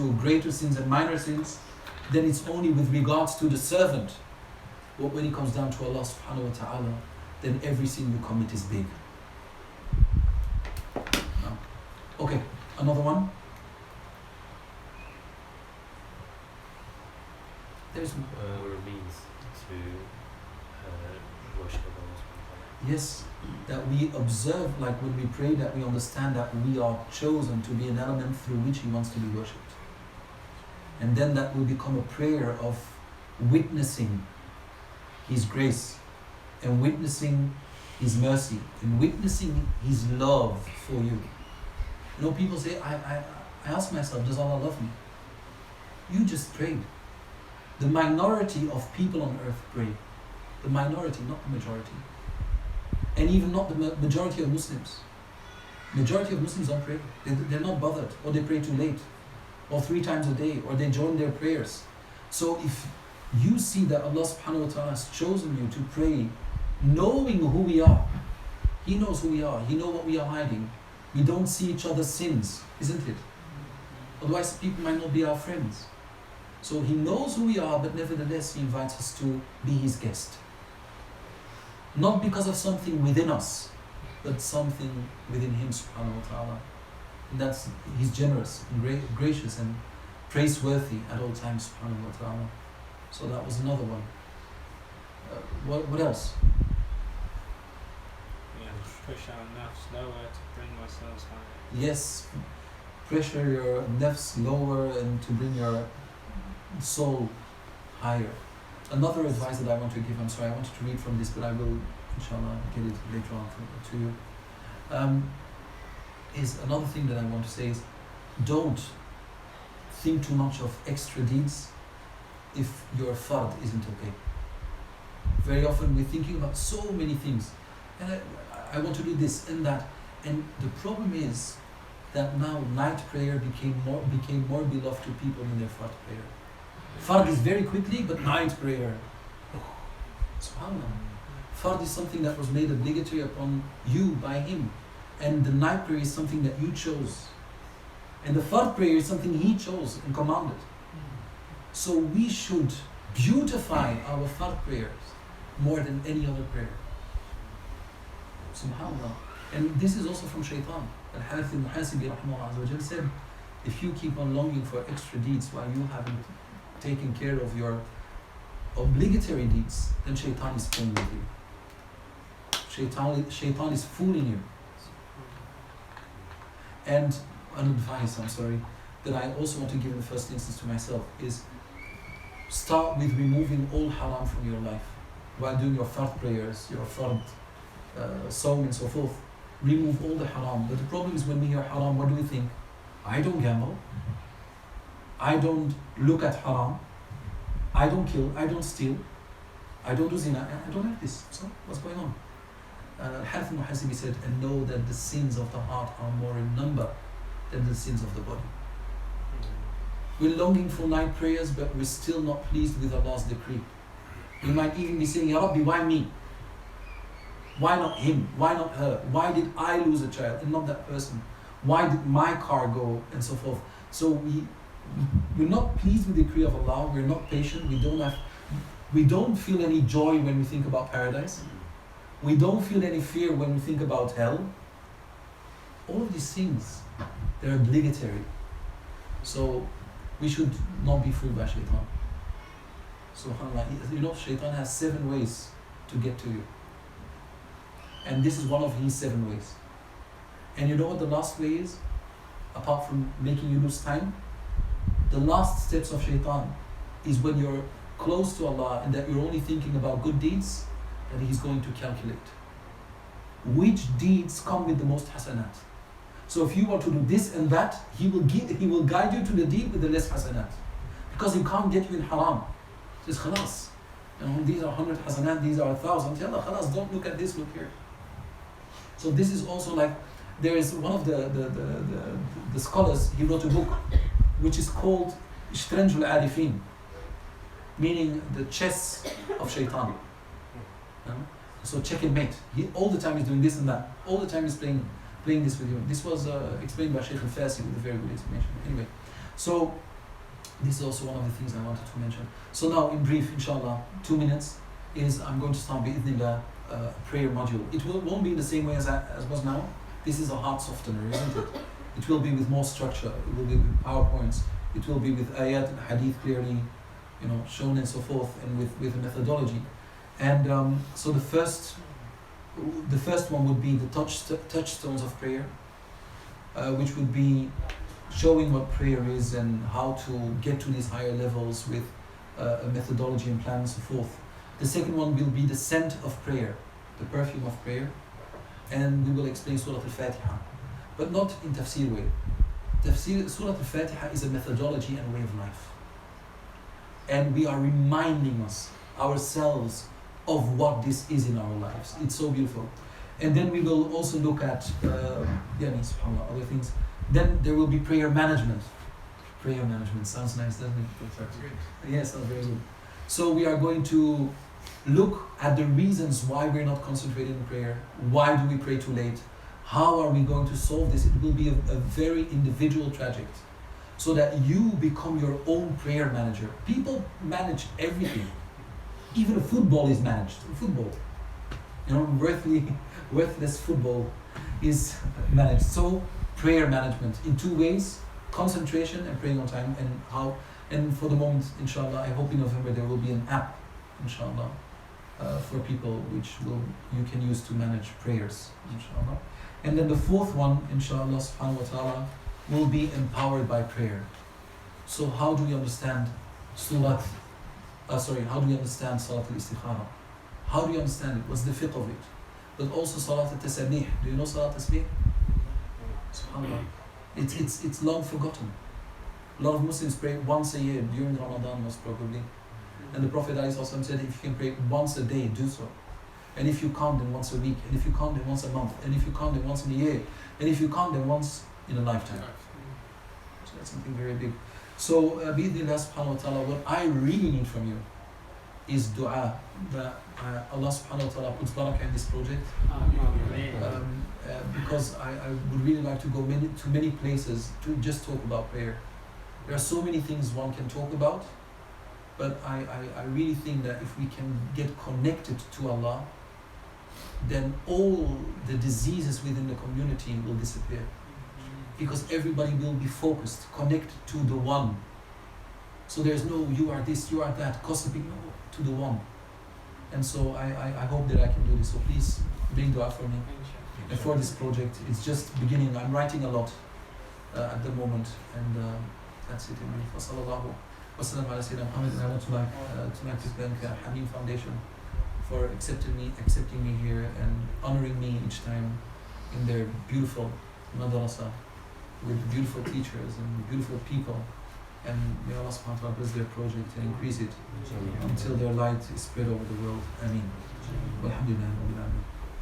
to greater sins and minor sins, then it's only with regards to the servant. But when it comes down to Allah subhanahu wa ta'ala, then every sin you commit is big. No. Okay, another one. There's what it means to worship Allah. Yes, that we observe, like when we pray, that we understand that we are chosen to be an element through which He wants to be worshipped. And then that will become a prayer of witnessing His grace and witnessing His mercy and witnessing His love for you. You know, people say, I ask myself, does Allah love me? You just prayed. The minority of people on earth pray. The minority, not the majority. And even not the majority of Muslims. Majority of Muslims don't pray. They're not bothered, or they pray too late, or 3 times a day, or they join their prayers. So if you see that Allah subhanahu wa ta'ala has chosen you to pray, knowing who we are, He knows who we are, He knows what we are hiding. We don't see each other's sins, isn't it? Otherwise people might not be our friends. So He knows who we are, but nevertheless He invites us to be His guest. Not because of something within us, but something within Him subhanahu wa ta'ala. And that's, He's generous and gracious and praiseworthy at all times subhanahu wa ta'ala. So that was another one. What else? Yeah, push our nafs lower to bring ourselves higher. Yes, pressure your nafs lower and to bring your soul higher. Another advice that I want to give, I'm sorry, I wanted to read from this, but I will, inshallah, get it later on to you. Is another thing that I want to say is, don't think too much of extra deeds if your fard isn't okay. Very often we're thinking about so many things, and I want to do this and that, and the problem is that now night prayer became more beloved to people than their fard prayer. Fard is very quickly, but night prayer, subhanAllah. Fard is something that was made obligatory upon you by Him, and the night prayer is something that you chose, and the fard prayer is something He chose and commanded. So we should beautify our fard prayers more than any other prayer. SubhanAllah. And this is also from Shaitan. Al-Harith al-Muhasibi rahimahullah said, if you keep on longing for extra deeds while you haven't taken care of your obligatory deeds, then Shaitan is playing with you. Shaitan is fooling you. And an advice, that I also want to give in the first instance to myself is, start with removing all haram from your life. While doing your fard prayers, your fard song and so forth, remove all the haram. But the problem is when we hear haram, what do we think? I don't gamble, I don't look at haram, I don't kill, I don't steal, I don't do zina, I don't have this. So what's going on? Al-Harith al-Muhasibi said, and know that the sins of the heart are more in number than the sins of the body. We're longing for night prayers, but we're still not pleased with Allah's decree. We might even be saying, Ya Rabbi, why me? Why not him? Why not her? Why did I lose a child and not that person? Why did my car go? And so forth. So we're not pleased with the decree of Allah. We're not patient. We don't feel any joy when we think about paradise. We don't feel any fear when we think about hell. All of these things, they're obligatory. So we should not be fooled by Shaitan. SubhanAllah, you know, Shaitan has 7 ways to get to you. And this is one of his 7 ways. And you know what the last way is? Apart from making you lose time, the last steps of Shaitan is when you're close to Allah and that you're only thinking about good deeds, that he's going to calculate which deeds come with the most hasanat. So if you want to do this and that, he will guide you to the deed with the less hasanat, because he can't get you in haram. He says, khalas, these are 100 hasanat, these are 1,000. Yalla, khalas, don't look at this, look here. So this is also like, there is one of the scholars, he wrote a book which is called Ishtaranjul Arifin, meaning the chess of Shaitan. So check and mate. He all the time is doing this and that. All the time is playing this with you. This was explained by Shaykh al-Fasi with a very good explanation. Anyway, so This is also one of the things I wanted to mention. So now, in brief, inshallah, 2 minutes is I'm going to start bi'idhnillah prayer module. It won't be the same way as was now. This is a heart softener, isn't it? It will be with more structure. It will be with PowerPoints. It will be with ayat and hadith clearly, shown and so forth, and with a methodology. And so the first one would be the touchstones of prayer, which would be showing what prayer is and how to get to these higher levels with a methodology and plan and so forth. The second one will be the scent of prayer, the perfume of prayer, and we will explain Surah Al-Fatiha, but not in tafsir way. Surah Al-Fatiha is a methodology and way of life. And we are reminding ourselves of what this is in our lives. It's so beautiful. And then we will also look at subhanAllah, other things. Then there will be prayer management. Prayer management sounds nice, doesn't it? Yes, sounds very good. So we are going to look at the reasons why we're not concentrating in prayer. Why do we pray too late? How are we going to solve this? It will be a very individual trajectory, so that you become your own prayer manager. People manage everything. Even football is managed. Football, worthless football is managed. So prayer management in 2 ways: concentration and praying on time. And for the moment, inshallah, I hope in November there will be an app, inshallah, for people which you can use to manage prayers, inshallah. And then the fourth one, inshallah subhanahu wa ta'ala, will be empowered by prayer. So how do we understand how do we understand Salat al-Istikhara? How do you understand it? What's the fiqh of it? But also Salat al-Tasabih. Do you know Salat al-Tasbih? SubhanAllah. It's long forgotten. A lot of Muslims pray once a year, during Ramadan most probably. And the Prophet ﷺ said, if you can pray once a day, do so. And if you can't, then once a week. And if you can't, then once a month. And if you can't, then once in a year. And if you can't, then once in a lifetime. So that's something very big. So, bi'idhnillah subhanahu wa ta'ala, what I really need from you is dua, that Allah subhanahu wa ta'ala puts barakah in this project. Because I would really like to go to many places to just talk about prayer. There are so many things one can talk about, but I really think that if we can get connected to Allah, then all the diseases within the community will disappear. Because everybody will be focused, connected to the one. So there's no you are this, you are that, gossiping, no, to the one. And so I hope that I can do this. So please bring dua for me. And for this project, it's just beginning. I'm writing a lot at the moment, and that's it. Sallallahu wasallam ala Sayyidina Muhammad. And I want to like to thank Hameen Foundation for accepting me here and honoring me each time in their beautiful madrasa with beautiful teachers and beautiful people. And may Allah subhanahu wa ta'ala bless their project and increase it until their light is spread over the world. Ameen. Walhamdulillah.